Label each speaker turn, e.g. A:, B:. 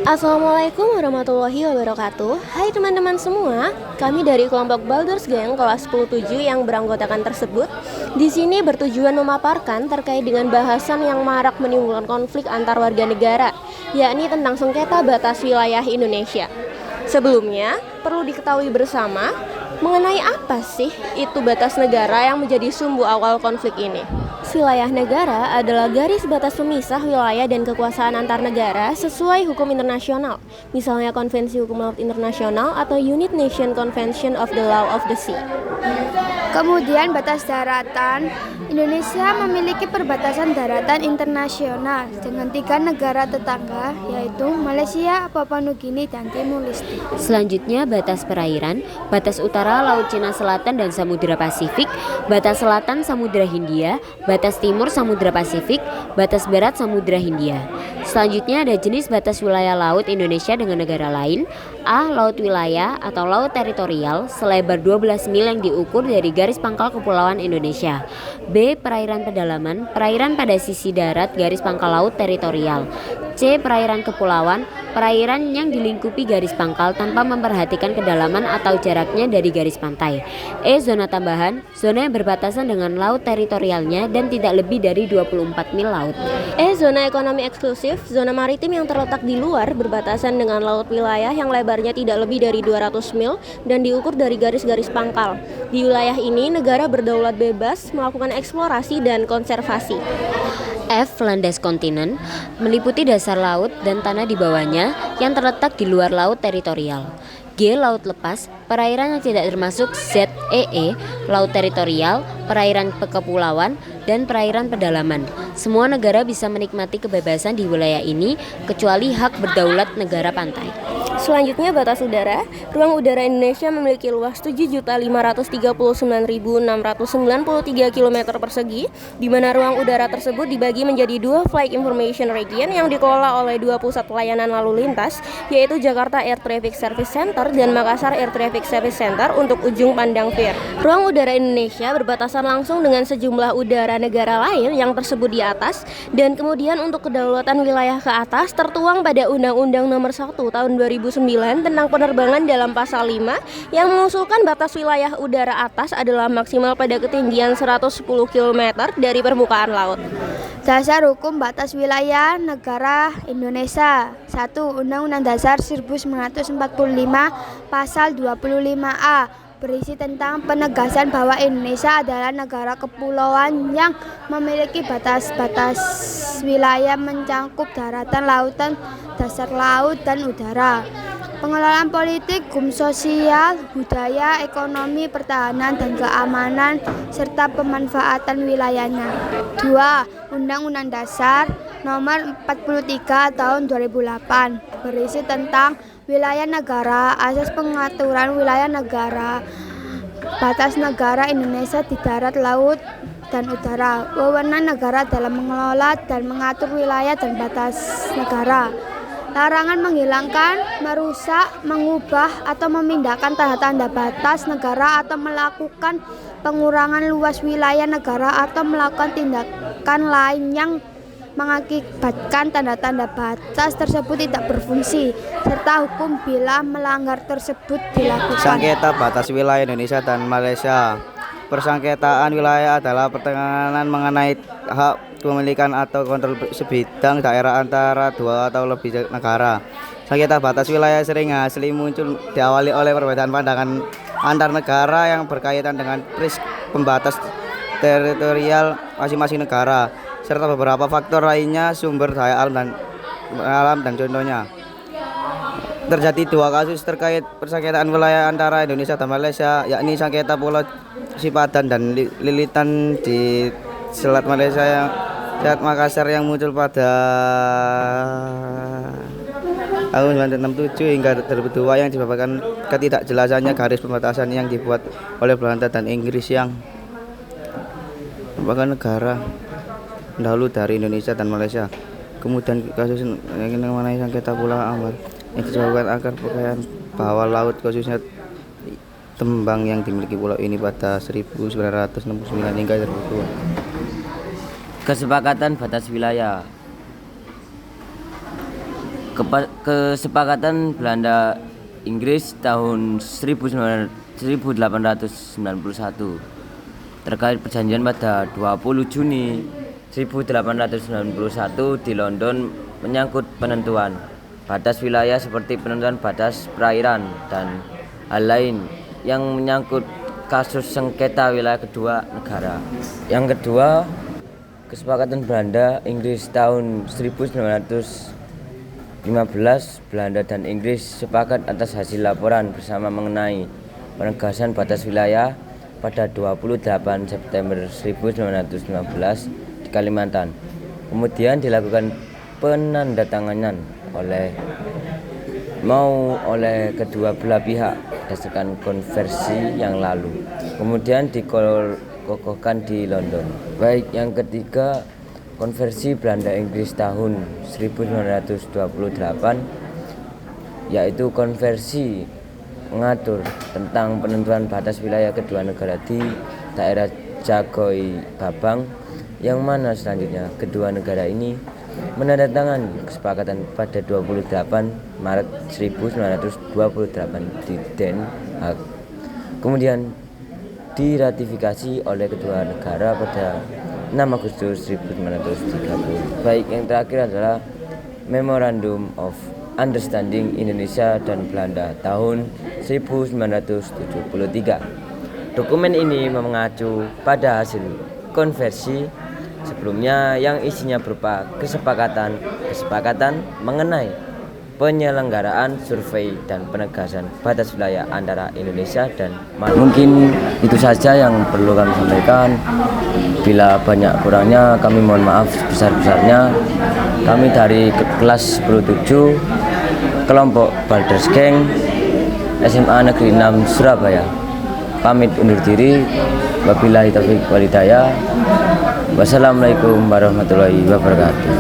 A: Assalamualaikum warahmatullahi wabarakatuh. Hai teman-teman semua, kami dari kelompok Baldur's Gang kelas 10-7 yang beranggotakan tersebut di sini bertujuan memaparkan terkait dengan bahasan yang marak menimbulkan konflik antar warga negara, yakni tentang sengketa batas wilayah Indonesia. Sebelumnya, perlu diketahui bersama mengenai apa sih itu batas negara yang menjadi sumbu awal konflik ini. Wilayah negara adalah garis batas pemisah wilayah dan kekuasaan antar negara sesuai hukum internasional, misalnya Konvensi Hukum Laut Internasional atau United Nations Convention of the Law of the Sea.
B: Kemudian batas daratan. Indonesia memiliki perbatasan daratan internasional dengan 3 negara tetangga, yaitu Malaysia, Papua Nugini, dan Timur Leste.
C: Selanjutnya batas perairan, batas utara Laut Cina Selatan dan Samudra Pasifik, batas selatan Samudra Hindia, batas timur Samudra Pasifik, batas barat Samudra Hindia. Selanjutnya ada jenis batas wilayah laut Indonesia dengan negara lain. A. Laut wilayah atau laut teritorial selebar 12 mil yang diukur dari garis pangkal kepulauan Indonesia. B. Perairan pedalaman, perairan pada sisi darat garis pangkal laut teritorial. C. Perairan kepulauan, perairan yang dilingkupi garis pangkal tanpa memperhatikan kedalaman atau jaraknya dari garis pantai. E. Zona tambahan, zona yang berbatasan dengan laut teritorialnya dan tidak lebih dari 24 mil laut.
A: E. Zona ekonomi eksklusif, zona maritim yang terletak di luar berbatasan dengan laut wilayah yang lebarnya tidak lebih dari 200 mil dan diukur dari garis-garis pangkal. Di wilayah ini negara berdaulat bebas melakukan eksplorasi dan konservasi.
C: F. Landas kontinen, meliputi dasar laut dan tanah di bawahnya yang terletak di luar laut teritorial. G. Laut lepas, perairan yang tidak termasuk ZEE, laut teritorial, perairan kepulauan, dan perairan pedalaman. Semua negara bisa menikmati kebebasan di wilayah ini kecuali hak berdaulat negara pantai.
A: Selanjutnya batas udara. Ruang udara Indonesia memiliki luas 7.539.693 km persegi, di mana ruang udara tersebut dibagi menjadi 2 Flight Information Region yang dikelola oleh 2 pusat pelayanan lalu lintas, yaitu Jakarta Air Traffic Service Center dan Makassar Air Traffic Service Center untuk ujung pandang FIR. Ruang udara Indonesia berbatasan langsung dengan sejumlah udara negara lain yang tersebut di atas, dan kemudian untuk kedaulatan wilayah ke atas tertuang pada Undang-Undang Nomor 1 Tahun 2009 tentang penerbangan dalam pasal 5 yang mengusulkan batas wilayah udara atas adalah maksimal pada ketinggian 110 km dari permukaan laut.
B: Dasar hukum batas wilayah negara Indonesia. 1. Undang-Undang Dasar 1945 Pasal 25A berisi tentang penegasan bahwa Indonesia adalah negara kepulauan yang memiliki batas-batas wilayah mencangkup daratan, lautan, dasar laut, dan udara. Pengelolaan politik, hukum sosial, budaya, ekonomi, pertahanan, dan keamanan, serta pemanfaatan wilayahnya. 2. Undang-Undang Dasar Nomor 43 Tahun 2008 berisi tentang wilayah negara, asas pengaturan wilayah negara, batas negara Indonesia di darat, laut, dan udara, wewenang negara dalam mengelola dan mengatur wilayah dan batas negara. Larangan menghilangkan, merusak, mengubah, atau memindahkan tanda-tanda batas negara atau melakukan pengurangan luas wilayah negara atau melakukan tindakan lain yang mengakibatkan tanda-tanda batas tersebut tidak berfungsi, serta hukum bila melanggar tersebut dilakukan.
D: Sengketa batas wilayah Indonesia dan Malaysia. Persengketaan wilayah adalah pertengahan mengenai hak kepemilikan atau kontrol sebidang daerah antara 2 atau lebih negara. Sengketa batas wilayah sering asli muncul diawali oleh perbedaan pandangan antar negara yang berkaitan dengan pembatas teritorial masing-masing negara, serta beberapa faktor lainnya sumber daya alam dan contohnya. Terjadi 2 kasus terkait persengketaan wilayah antara Indonesia dan Malaysia, yakni sengketa Pulau Sipadan dan Lilitan di Selat Malaysia Selat Makassar yang muncul pada tahun 1967 hingga 2002 yang disebabkan ketidakjelasannya garis pembatasan yang dibuat oleh Belanda dan Inggris yang merupakan negara pendahulu dari Indonesia dan Malaysia. Kemudian kasus yang mengenai sengketa Pulau Amat yang disebabkan akar kekayaan bawah laut khususnya tembang yang dimiliki pulau ini pada 1969 hingga 2002.
E: Kesepakatan batas wilayah. Kesepakatan Belanda Inggris tahun 1891 terkait perjanjian pada 20 Juni 1891 di London menyangkut penentuan batas wilayah seperti penentuan batas perairan dan hal lain yang menyangkut kasus sengketa wilayah kedua negara. Yang kedua, kesepakatan Belanda Inggris tahun 1915, Belanda dan Inggris sepakat atas hasil laporan bersama mengenai penegasan batas wilayah pada 28 September 1915 di Kalimantan. Kemudian dilakukan penandatanganan oleh kedua belah pihak berdasarkan konversi yang lalu. Kemudian dikokohkan di London. Baik, yang ketiga, konversi Belanda Inggris tahun 1928, yaitu konversi mengatur tentang penentuan batas wilayah kedua negara di daerah Jagoi Babang, yang mana selanjutnya kedua negara ini menandatangani kesepakatan pada 28 Maret 1928 di Den Haag. Kemudian diratifikasi oleh kedua negara pada 6 Agustus 1930. Baik, yang terakhir adalah Memorandum of Understanding Indonesia dan Belanda tahun 1973. Dokumen ini mengacu pada hasil konversi sebelumnya yang isinya berupa kesepakatan mengenai penyelenggaraan survei dan penegasan batas wilayah antara Indonesia dan Malaysia. Mungkin itu saja yang perlu kami sampaikan. Bila banyak kurangnya kami mohon maaf sebesar-besarnya. Kami dari kelas 10-7 kelompok Balders Gang SMA Negeri 6 Surabaya pamit undur diri. Wabillahi taufiq wal hidayah. Wassalamualaikum warahmatullahi wabarakatuh.